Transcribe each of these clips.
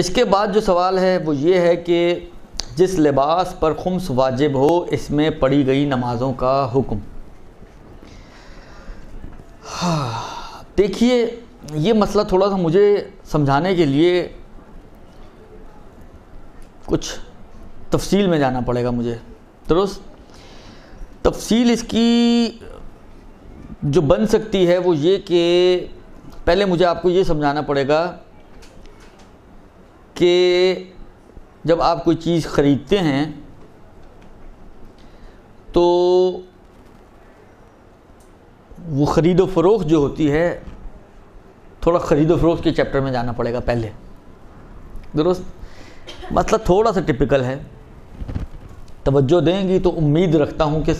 اس کے بعد جو سوال ہے وہ یہ ہے کہ جس لباس پر خمس واجب ہو اس میں پڑھی گئی نمازوں کا حکم۔ دیکھیے یہ مسئلہ تھوڑا سا مجھے سمجھانے کے لیے کچھ تفصیل میں جانا پڑے گا مجھے، درست؟ تفصیل اس کی جو بن سکتی ہے وہ یہ کہ پہلے مجھے آپ کو یہ سمجھانا پڑے گا کہ جب آپ کوئی چیز خریدتے ہیں تو وہ خرید و فروخت جو ہوتی ہے، تھوڑا خرید و فروخت کے چیپٹر میں جانا پڑے گا پہلے، درست؟ مسئلہ تھوڑا سا ٹپیکل ہے، توجہ دیں گی تو امید رکھتا ہوں کہ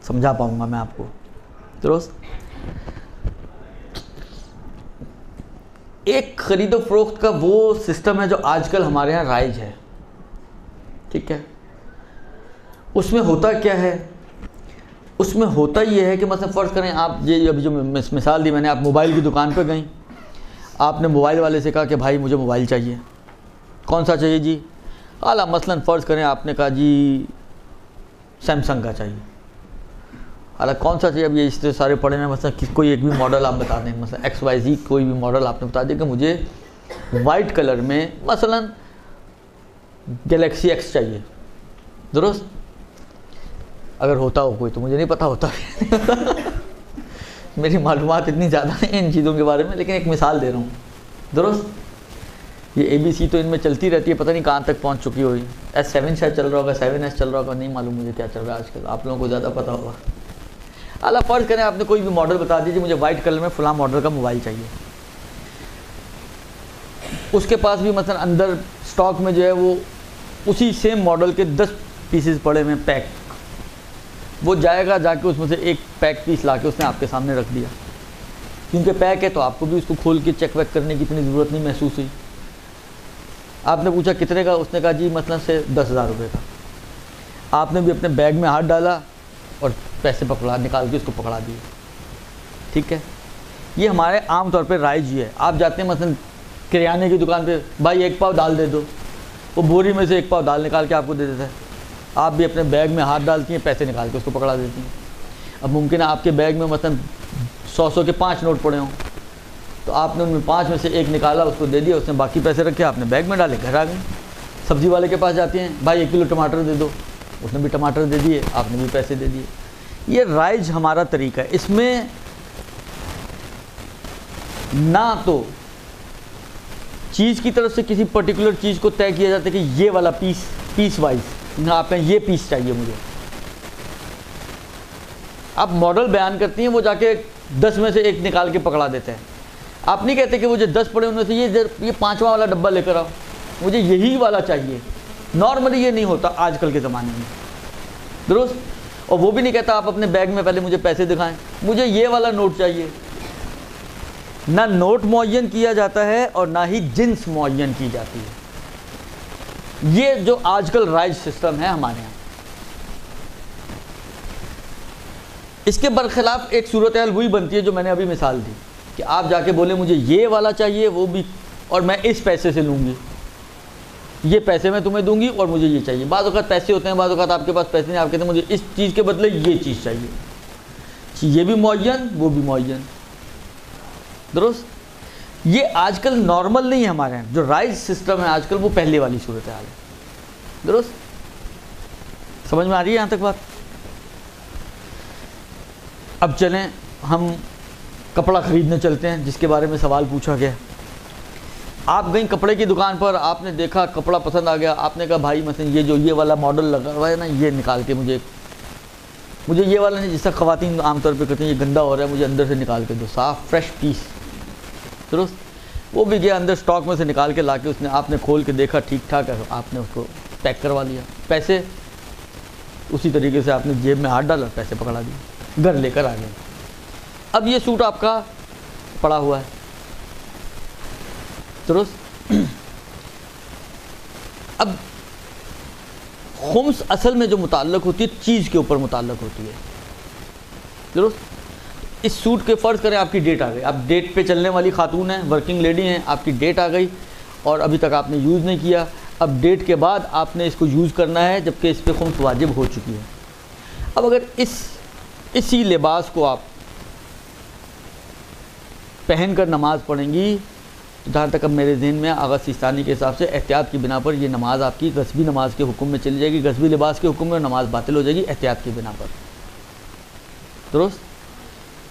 سمجھا پاؤں گا میں آپ کو، درست؟ ایک خرید و فروخت کا وہ سسٹم ہے جو آج کل ہمارے ہاں رائج ہے، ٹھیک ہے؟ اس میں ہوتا کیا ہے؟ اس میں ہوتا یہ ہے کہ مثلا فرض کریں آپ یہ ابھی جو مثال دی میں نے، آپ موبائل کی دکان پہ گئیں، آپ نے موبائل والے سے کہا کہ بھائی مجھے موبائل چاہیے، کون سا چاہیے جی؟ اعلیٰ مثلا فرض کریں آپ نے کہا جی سیمسنگ کا چاہیے، اعلیٰ کون سا چاہیے؟ اب یہ اس سے سارے پڑے ہیں، مثلا کوئی ایک بھی ماڈل آپ بتا دیں، مثلا XYZ کوئی بھی ماڈل آپ نے بتا دیا کہ مجھے وائٹ کلر میں مثلا گلیکسی X چاہیے، درست؟ اگر ہوتا ہو کوئی تو مجھے نہیں پتا ہوتا میری معلومات اتنی زیادہ نہیں ان چیزوں کے بارے میں، لیکن ایک مثال دے رہا ہوں، درست؟ یہ ABC تو ان میں چلتی رہتی ہے، پتہ نہیں کہاں تک پہنچ چکی ہوئی، S7 شاید چل رہا ہوگا، 7S چل رہا ہوگا، نہیں معلوم مجھے کیا چل رہا ہے آج کل، آپ لوگوں کو زیادہ پتہ ہوگا۔ اعلیٰ فرض کریں آپ نے کوئی بھی ماڈل بتا دیجیے مجھے وائٹ کلر میں فلاں ماڈل کا موبائل چاہیے، اس کے پاس بھی مثلا اندر سٹاک میں جو ہے وہ اسی سیم ماڈل کے 10 پیسز پڑے ہوئے پیک، وہ جائے گا جا کے اس میں سے ایک پیک پیس لا کے اس نے آپ کے سامنے رکھ دیا، کیونکہ پیک ہے تو آپ کو بھی اس کو کھول کے چیک ویک کرنے کی اتنی ضرورت نہیں محسوس ہوئی۔ آپ نے پوچھا کتنے کا؟ اس نے کہا جی مثلا سے 10,000 روپے کا۔ آپ نے بھی اپنے بیگ میں ہاتھ ڈالا اور پیسے نکال کے اس کو پکڑا دیے، ٹھیک ہے؟ یہ ہمارے عام طور پہ رائج ہی ہے۔ آپ جاتے ہیں مثلا کریانے کی دکان پہ، بھائی 1 پاؤ دال دے دو، وہ بوری میں سے 1 پاؤ دال نکال کے آپ کو دے دیتا ہے، آپ بھی اپنے بیگ میں ہاتھ ڈالتی ہیں، پیسے نکال کے اس کو پکڑا دیتی ہیں۔ اب ممکن ہے آپ کے بیگ میں مثلا 100 کے 5 نوٹ پڑے ہوں، تو آپ نے ان میں 5 میں سے 1 نکالا، اس کو دے دیا، اس نے باقی پیسے رکھے، آپ نے بیگ میں ڈالے، گھر آ گئے۔ سبزی والے کے پاس جاتے ہیں، بھائی 1 کلو ٹماٹر دے دو، اس نے بھی ٹماٹر دے دیے، آپ نے بھی پیسے دے دیے۔ یہ رائج ہمارا طریقہ ہے، اس میں نہ تو چیز کی طرف سے کسی پرٹیکولر چیز کو طے کیا جاتا ہے کہ یہ والا پیس وائز، نہ آپ کہیں یہ پیس چاہیے مجھے۔ آپ ماڈل بیان کرتی ہیں، وہ جا کے 10 میں سے 1 نکال کے پکڑا دیتے ہیں۔ آپ نہیں کہتے کہ مجھے 10 پڑے ان میں سے یہ 5واں والا ڈبہ لے کر آؤ، مجھے یہی والا چاہیے۔ نارملی یہ نہیں ہوتا آج کل کے زمانے میں، درست؟ اور وہ بھی نہیں کہتا آپ اپنے بیگ میں پہلے مجھے پیسے دکھائیں، مجھے یہ والا نوٹ چاہیے۔ نہ نوٹ معین کیا جاتا ہے اور نہ ہی جنس معین کی جاتی ہے۔ یہ جو آج کل رائج سسٹم ہے ہمارے یہاں، اس کے برخلاف ایک صورتحال وہی بنتی ہے جو میں نے ابھی مثال دی کہ آپ جا کے بولے مجھے یہ والا چاہیے، وہ بھی، اور میں اس پیسے سے لوں گی، یہ پیسے میں تمہیں دوں گی اور مجھے یہ چاہیے۔ بعض اوقات پیسے ہوتے ہیں، بعض اوقات آپ کے پاس پیسے نہیں، آپ کہتے ہیں مجھے اس چیز کے بدلے یہ چیز چاہیے، یہ بھی معین وہ بھی معین، درست؟ یہ آج کل نارمل نہیں ہے ہمارے یہاں، جو رائج سسٹم ہے آج کل وہ پہلے والی صورتحال ہے، درست؟ سمجھ میں آ رہی ہے یہاں تک بات؟ اب چلیں ہم کپڑا خریدنے چلتے ہیں، جس کے بارے میں سوال پوچھا گیا۔ آپ گئیں کپڑے کی دکان پر، آپ نے دیکھا کپڑا پسند آ گیا، آپ نے کہا بھائی مثلا یہ والا ماڈل لگا ہوا ہے نا، یہ نکال کے مجھے یہ والا نہیں، جس طرح خواتین عام طور پہ کہتے ہیں یہ گندا ہو رہا ہے، مجھے اندر سے نکال کے دو، صاف فریش پیس، درست؟ وہ بھی گیا اندر سٹاک میں سے نکال کے لا کے آپ نے کھول کے دیکھا ٹھیک ٹھاک ہے، آپ نے اس کو پیک کروا لیا، پیسے اسی طریقے سے آپ نے جیب میں ہاتھ ڈالا، پیسے پکڑا دیے، گھر لے کر آ گئے۔ اب یہ سوٹ آپ کا پڑا ہوا ہے، درست؟ اب خمس اصل میں جو متعلق ہوتی ہے چیز کے اوپر متعلق ہوتی ہے، درست؟ اس سوٹ کے فرض کریں آپ کی ڈیٹ آ گئی، آپ ڈیٹ پہ چلنے والی خاتون ہیں، ورکنگ لیڈی ہیں، آپ کی ڈیٹ آ گئی اور ابھی تک آپ نے یوز نہیں کیا، اب ڈیٹ کے بعد آپ نے اس کو یوز کرنا ہے جبکہ اس پہ خمس واجب ہو چکی ہے۔ اب اگر اسی لباس کو آپ پہن کر نماز پڑھیں گی تو جہاں تک اب میرے ذہن میں آغا سیستانی کے حساب سے احتیاط کی بنا پر یہ نماز آپ کی غصبی نماز کے حکم میں چلی جائے گی، غصبی لباس کے حکم میں نماز باطل ہو جائے گی احتیاط کی بنا پر، درست؟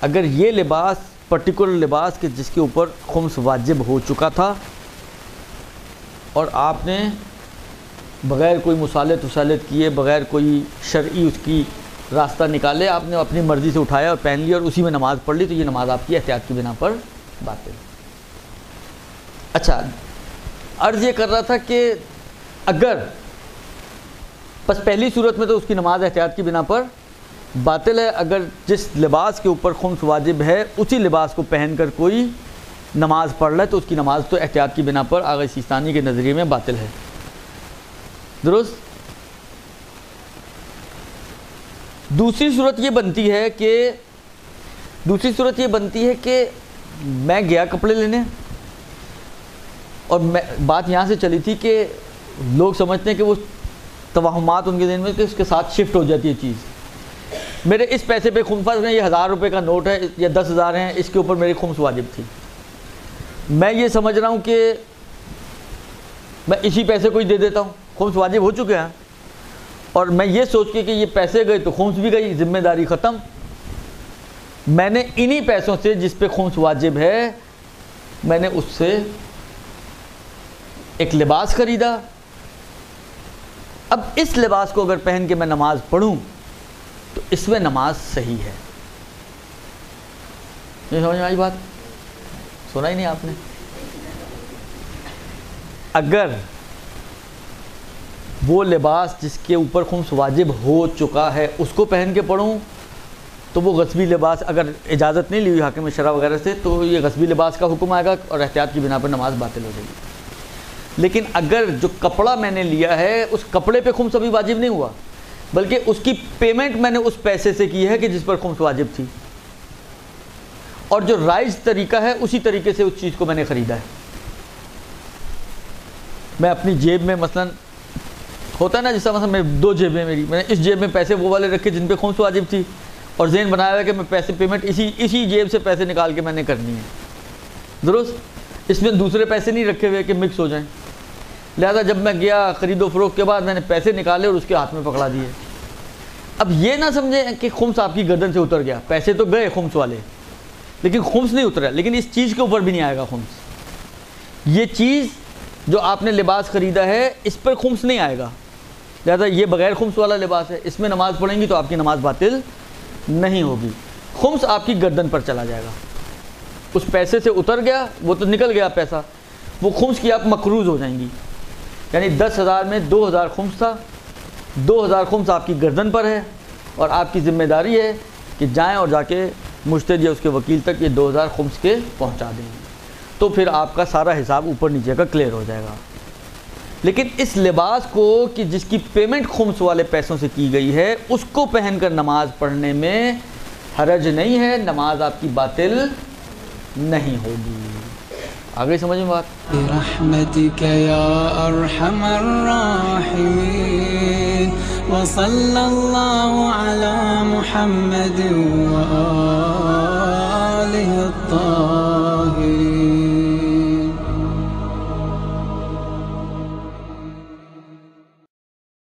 اگر یہ لباس پرٹیکولر لباس کے جس کے اوپر خمس واجب ہو چکا تھا اور آپ نے بغیر کوئی مصالحت کیے، بغیر کوئی شرعی اس کی راستہ نکالے، آپ نے اپنی مرضی سے اٹھایا اور پہن لیا اور اسی میں نماز پڑھ لی، تو یہ نماز آپ کی احتیاط کی بنا پر باطل۔ اچھا، عرض یہ کر رہا تھا کہ اگر بس پہلی صورت میں تو اس کی نماز احتیاط کی بنا پر باطل ہے، اگر جس لباس کے اوپر خمس واجب ہے اسی لباس کو پہن کر کوئی نماز پڑھ رہا ہے تو اس کی نماز تو احتیاط کی بنا پر آغا سیستانی کے نظریے میں باطل ہے، درست؟ دوسری صورت یہ بنتی ہے کہ میں گیا کپڑے لینے اور بات یہاں سے چلی تھی کہ لوگ سمجھتے ہیں کہ وہ توہمات ان کے ذہن میں کہ اس کے ساتھ شفٹ ہو جاتی ہے چیز، میرے اس پیسے پہ خمس میں یہ 1000 روپے کا نوٹ ہے یا 10,000 ہیں، اس کے اوپر میری خمس واجب تھی، میں یہ سمجھ رہا ہوں کہ میں اسی پیسے کو ہی دے دیتا ہوں، خمس واجب ہو چکے ہیں، اور میں یہ سوچ کے کہ یہ پیسے گئے تو خمس بھی گئی، ذمہ داری ختم، میں نے انہی پیسوں سے جس پہ خمس واجب ہے میں نے اس سے ایک لباس خریدا، اب اس لباس کو اگر پہن کے میں نماز پڑھوں تو اس میں نماز صحیح ہے۔ یہ سمجھ میں آئی بات؟ سنا ہی نہیں آپ نے؟ اگر وہ لباس جس کے اوپر خمس واجب ہو چکا ہے اس کو پہن کے پڑھوں تو وہ غصبی لباس، اگر اجازت نہیں لی ہوئی حاکم شرع وغیرہ سے تو یہ غصبی لباس کا حکم آئے گا اور احتیاط کی بنا پر نماز باطل ہو جائے گی۔ لیکن اگر جو کپڑا میں نے لیا ہے اس کپڑے پہ خمس ابھی واجب نہیں ہوا بلکہ اس کی پیمنٹ میں نے اس پیسے سے کی ہے کہ جس پر خمس واجب تھی، اور جو رائج طریقہ ہے اسی طریقے سے اس چیز کو میں نے خریدا ہے، میں اپنی جیب میں مثلا ہوتا ہے نا جس طرح مثلا میں 2 جیبیں میری، میں نے اس جیب میں پیسے وہ والے رکھے جن پہ خمس واجب تھی اور ذہن بنایا ہوا کہ میں پیسے پیمنٹ اسی جیب سے پیسے نکال کے میں نے کرنی ہے، درست؟ اس میں دوسرے پیسے نہیں رکھے ہوئے کہ مکس ہو جائیں، لہذا جب میں گیا خرید و فروخت کے بعد میں نے پیسے نکالے اور اس کے ہاتھ میں پکڑا دیے۔ اب یہ نہ سمجھیں کہ خمس آپ کی گردن سے اتر گیا، پیسے تو گئے خمس والے لیکن خمس نہیں اترا، لیکن اس چیز کے اوپر بھی نہیں آئے گا خمس، یہ چیز جو آپ نے لباس خریدا ہے اس پر خمس نہیں آئے گا، لہذا یہ بغیر خمس والا لباس ہے، اس میں نماز پڑھیں گی تو آپ کی نماز باطل نہیں ہوگی، خمس آپ کی گردن پر چلا جائے گا، اس پیسے سے اتر گیا، وہ تو نکل گیا پیسہ، وہ خمس کی آپ مقروض ہو جائیں گی، یعنی 10,000 میں 2,000 خمس تھا، 2,000 خمس آپ کی گردن پر ہے اور آپ کی ذمہ داری ہے کہ جائیں اور جا کے مشتری یا اس کے وکیل تک یہ 2,000 خمس کے پہنچا دیں، تو پھر آپ کا سارا حساب اوپر نیچے کا کلیئر ہو جائے گا۔ لیکن اس لباس کو کہ جس کی پیمنٹ خمس والے پیسوں سے کی گئی ہے اس کو پہن کر نماز پڑھنے میں حرج نہیں ہے، نماز آپ کی باطل نہیں ہوگی۔ آگے سمجھ میں بات؟ برحمتک یا ارحم الراحمین وصلی اللہ علی محمد وآلہ الطاہرین۔